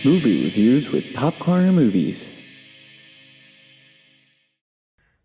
Movie reviews with Popcorn Movies.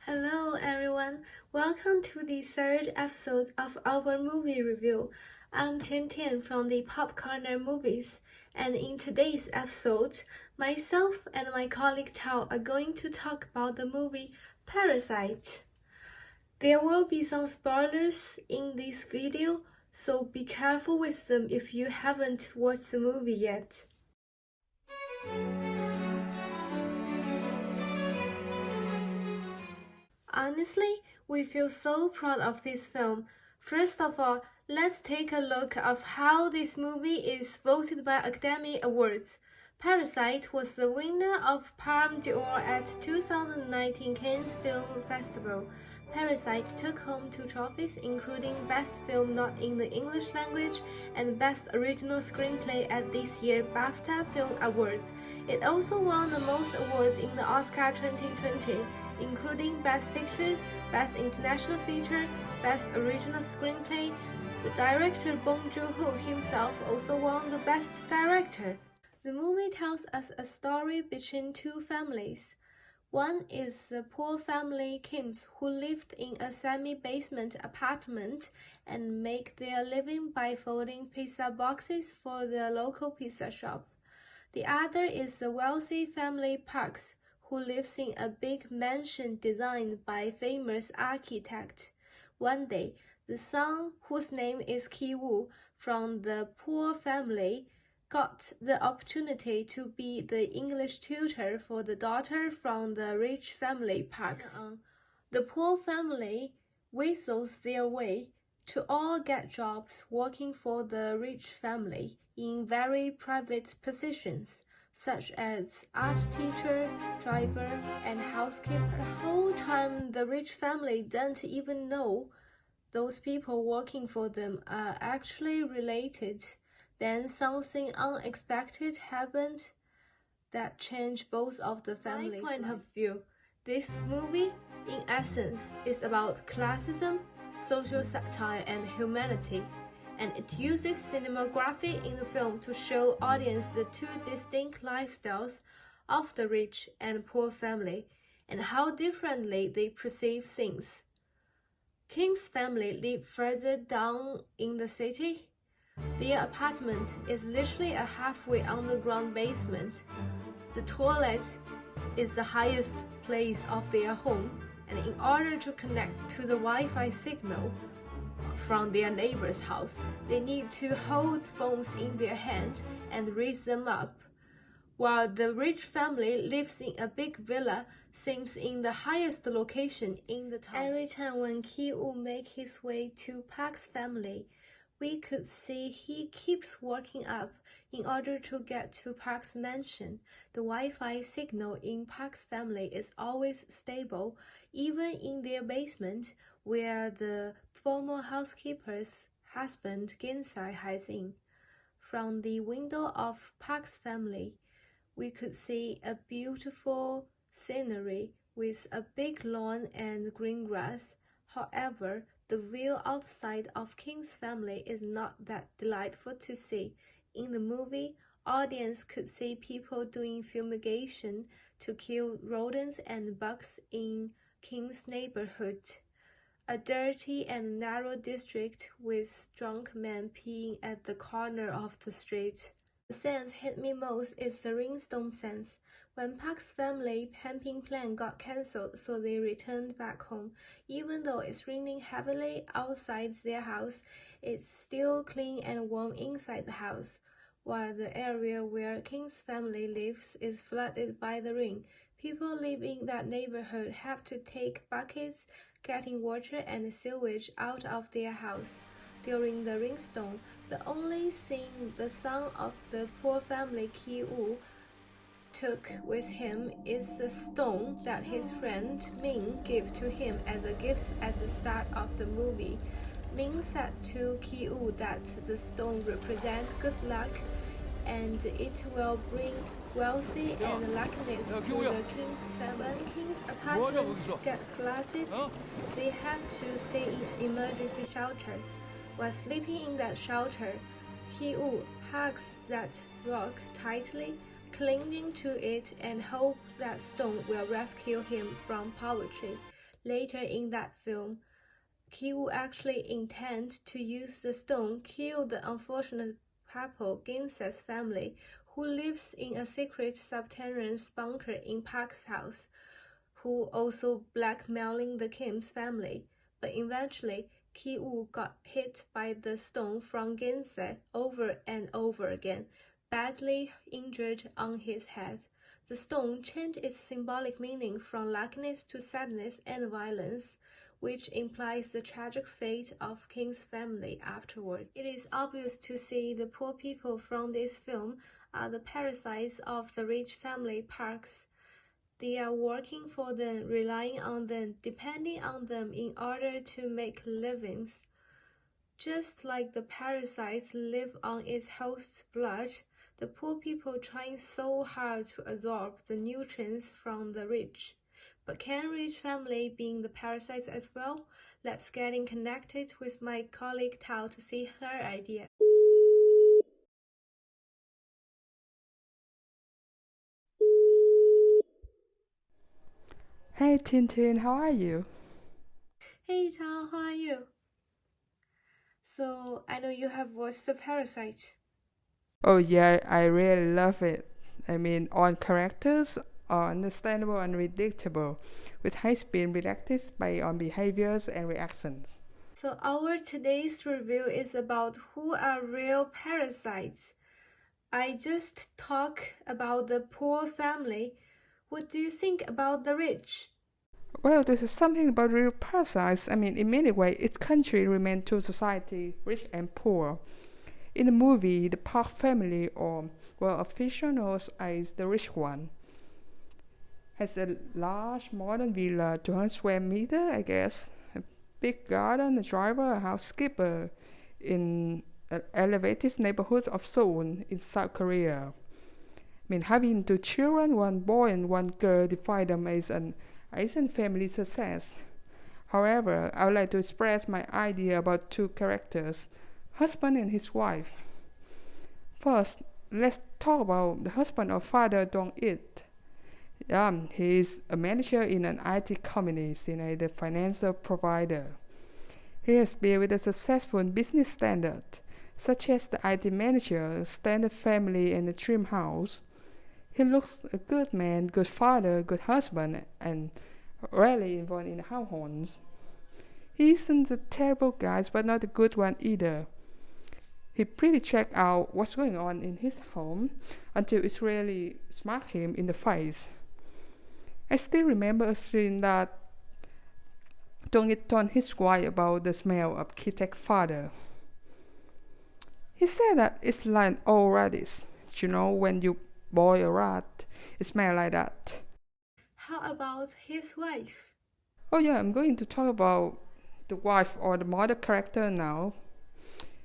Hello everyone, welcome to the third episode of our movie review. I'm Tian Tian from the Popcorn Movies, and in today's episode, myself and my colleague Tao are going to talk about the movie Parasites. There will be some spoilers in this video, so be careful with them if you haven't watched the movie yet. Honestly, we feel so proud of this film. First of all, let's take a look of how this movie is voted by Academy Awards. Parasite was the winner of Palme d'Or at 2019 Cannes Film Festival. Parasite took home 2 trophies, including Best Film Not in the English Language and Best Original Screenplay at this year's BAFTA Film Awards. It also won the most awards in the Oscar 2020, including Best Pictures, Best International Feature, Best Original Screenplay. The director Bong Joon-ho himself also won the Best Director. The movie tells us a story between 2 families. One is the poor family Kims, who lived in a semi-basement apartment and make their living by folding pizza boxes for the local pizza shop. The other is the wealthy family Parks, who lives in a big mansion designed by a famous architect. One day, the son, whose name is Ki-woo, from the poor family, got the opportunity to be the English tutor for the daughter from the rich family Parks. The poor family whistles their way to all get jobs working for the rich family in very private positions, such as art teacher, driver, and housekeeper. The whole time the rich family don't even know those people working for them are actually related. Then something unexpected happened that changed both of the families' point of view. This movie, in essence, is about classism, social satire, and humanity. And it uses cinematography in the film to show audience the 2 distinct lifestyles of the rich and poor family and how differently they perceive things. Kim's family live further down in the city. Their apartment is literally a halfway underground basement. The toilet is the highest place of their home, and in order to connect to the Wi-Fi signal from their neighbor's house, they need to hold phones in their hand and raise them up. While the rich family lives in a big villa, seems in the highest location in the town. Every time when Ki-woo makes his way to Park's family, we could see he keeps walking up in order to get to Park's mansion. The Wi-Fi signal in Park's family is always stable, even in their basement, where the former housekeeper's husband Ginsai hides in. From the window of Park's family, we could see a beautiful scenery with a big lawn and green grass. However, the view outside of Kim's family is not that delightful to see. In the movie, audience could see people doing fumigation to kill rodents and bugs in Kim's neighborhood, a dirty and narrow district with drunk men peeing at the corner of the street. The sense hit me most is the rainstorm sense. When Park's family camping plan got cancelled, so they returned back home. Even though it's raining heavily outside their house, it's still clean and warm inside the house. While the area where Kim's family lives is flooded by the rain, people living in that neighborhood have to take buckets, getting water and sewage out of their house. During the rainstorm, the only thing the son of the poor family Ki-woo took with him is the stone that his friend Ming gave to him as a gift at the start of the movie. Ming said to Ki-woo that the stone represents good luck and it will bring wealthy and luckiness to the King's family. When King's apartment get flooded, they have to stay in emergency shelter. While sleeping in that shelter, Ki-woo hugs that rock tightly, clinging to it and hope that stone will rescue him from poverty. Later in that film, Ki-woo actually intends to use the stone kill the unfortunate couple Ginse's family, who lives in a secret subterranean bunker in Park's house, who also blackmailing the Kim's family. But eventually, Ki-woo got hit by the stone from Ginse over and over again, badly injured on his head. The stone changed its symbolic meaning from luckiness to sadness and violence, which implies the tragic fate of King's family afterwards. It is obvious to see the poor people from this film are the parasites of the rich family Parks. They are working for them, relying on them, depending on them in order to make livings. Just like the parasites live on its host's blood, the poor people trying so hard to absorb the nutrients from the rich. But can rich family being the parasites as well? Let's get in connected with my colleague Tao to see her idea. Hey Tintin, how are you? Hey Tao, how are you? So I know you have watched The Parasite. Oh yeah, I really love it. I mean, all characters are understandable and predictable, with high speed reacted by on behaviors and reactions. So our today's review is about who are real parasites. I just talk about the poor family. What do you think about the rich? Well, this is something about real parasites. I mean, in many ways, each country remains two society, rich and poor. In the movie, the Park family, or well, officially known as the rich one, has a large modern villa, 200 square meter, I guess, a big garden, a driver, a housekeeper, in an elevated neighborhood of Seoul in South Korea. I mean, having two children, one boy and one girl, define them as an Asian family success. However, I would like to express my idea about two characters, husband and his wife. First, let's talk about the husband or father Dong-it. He is a manager in an IT company seen as a financial provider. He has built with a successful business standard, such as the IT manager, standard family, and the dream house. He looks a good man, good father, good husband, and rarely involved in households. He isn't a terrible guy, but not a good one either. He pretty checked out what's going on in his home until it really smacked him in the face. I still remember a scene that Dong-it told his wife about the smell of Ki-taek's father. He said that it's like an old radish. You know, when you boil a rat, it smells like that. How about his wife? Oh yeah, I'm going to talk about the wife or the mother character now.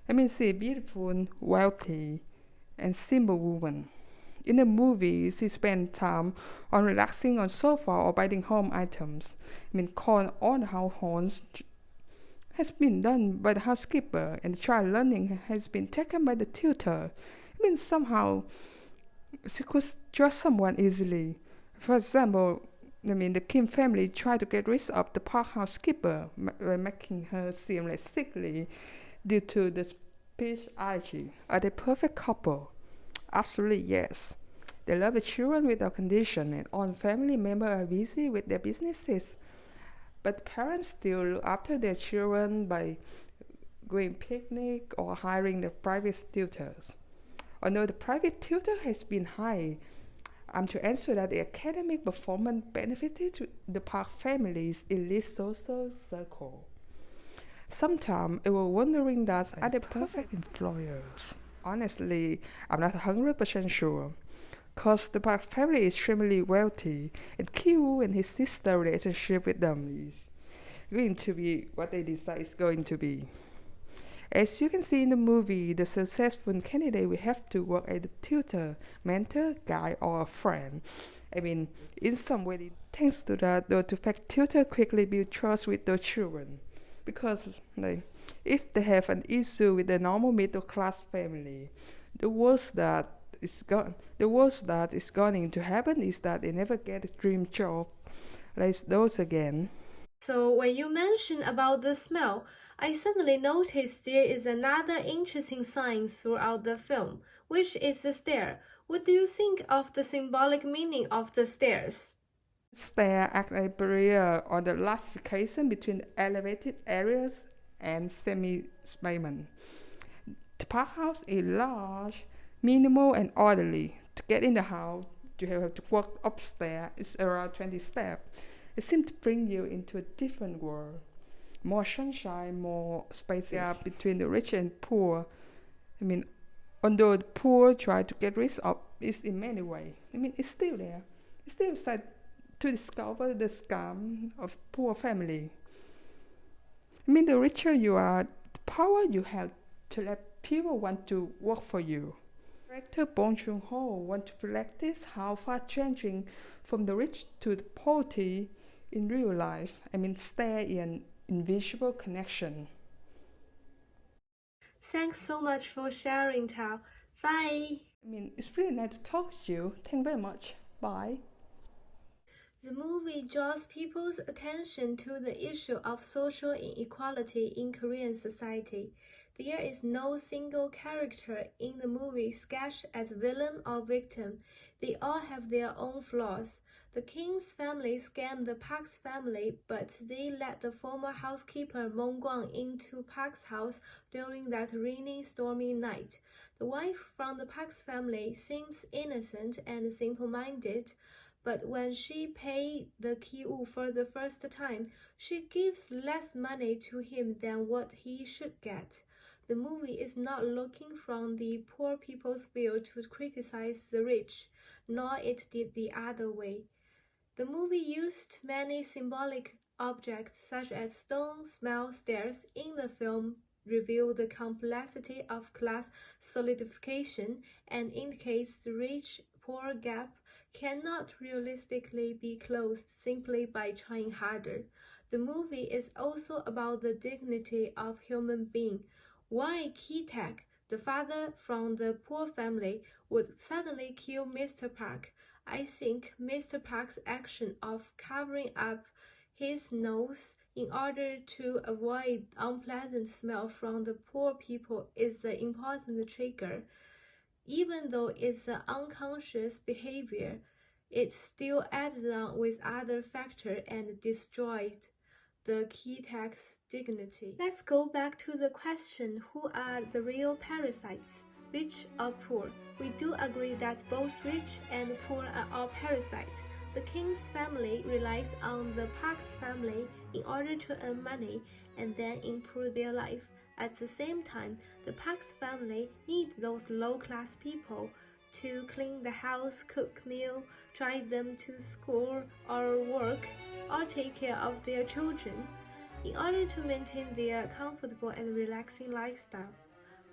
I mean, she's a beautiful, wealthy, and simple woman. In the movie, she spends time on relaxing on sofa or buying home items. I mean, calling all the households has been done by the housekeeper, and the child learning has been taken by the tutor. I mean, somehow she could trust someone easily. For example, the Kim family tried to get rid of the park housekeeper by making her seem like sickly due to the speech allergy. Are they perfect couple? Absolutely yes. They love the children without condition, and all family members are busy with their businesses. But parents still look after their children by going picnic or hiring the private tutors. Although the private tutor has been high, to ensure that the academic performance benefited the Park family's elite social circle. Sometimes I was wondering that are they perfect employers? Honestly, I'm not 100% sure. Cause the Park family is extremely wealthy, and Ki-woo and his sister relationship with them is going to be what they decide is going to be. As you can see in the movie, the successful candidate will have to work as a tutor, mentor, guide, or a friend. I mean, in some way, thanks to that, the fact tutor quickly build trust with the children. Because if they have an issue with the normal middle class family, the worst that is gone. The worst that is going to happen is that they never get a dream job like those again. So when you mention about the smell, I suddenly noticed there is another interesting sign throughout the film, which is the stair. What do you think of the symbolic meaning of the stairs? Stairs act as a barrier or the classification between the elevated areas and semi-basement. The park house is large, minimal, and orderly. To get in the house, you have to walk upstairs. It's around 20 steps. It seems to bring you into a different world. More sunshine, more spaces between the rich and poor. I mean, although the poor try to get rid of it in many ways, it's still there. It's still sad to discover the scam of poor family. The richer you are, the power you have to let people want to work for you. Director Bong Joon-ho want to practice how far changing from the rich to the poverty in real life. Stay in invisible connection. Thanks so much for sharing, Tao. Bye! It's really nice to talk to you. Thank you very much. Bye. The movie draws people's attention to the issue of social inequality in Korean society. There is no single character in the movie sketched as villain or victim. They all have their own flaws. The King's family scammed the Park's family, but they let the former housekeeper Mong Guang into Park's house during that rainy, stormy night. The wife from the Park's family seems innocent and simple-minded, but when she paid the Ki-woo for the first time, she gives less money to him than what he should get. The movie is not looking from the poor people's view to criticize the rich, nor it did the other way. The movie used many symbolic objects such as stone, smell, stairs in the film reveal the complexity of class solidification and indicates the rich-poor gap cannot realistically be closed simply by trying harder. The movie is also about the dignity of human being. Why Ki-taek, the father from the poor family, would suddenly kill Mr. Park? I think Mr. Park's action of covering up his nose in order to avoid unpleasant smell from the poor people is the important trigger. Even though it's an unconscious behavior, it still added on with other factors and destroyed the Ki-taek's dignity. Let's go back to the question, who are the real parasites, rich or poor? We do agree that both rich and poor are all parasites. The King's family relies on the Park's family in order to earn money and then improve their life. At the same time, the Park's family needs those low-class people to clean the house, cook meal, drive them to school or work, or take care of their children in order to maintain their comfortable and relaxing lifestyle.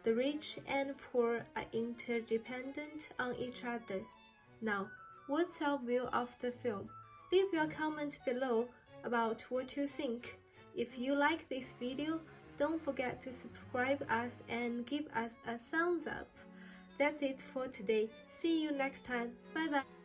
The rich and poor are interdependent on each other. Now, what's your view of the film? Leave your comment below about what you think. If you like this video, don't forget to subscribe us and give us a thumbs up. That's it for today. See you next time. Bye bye.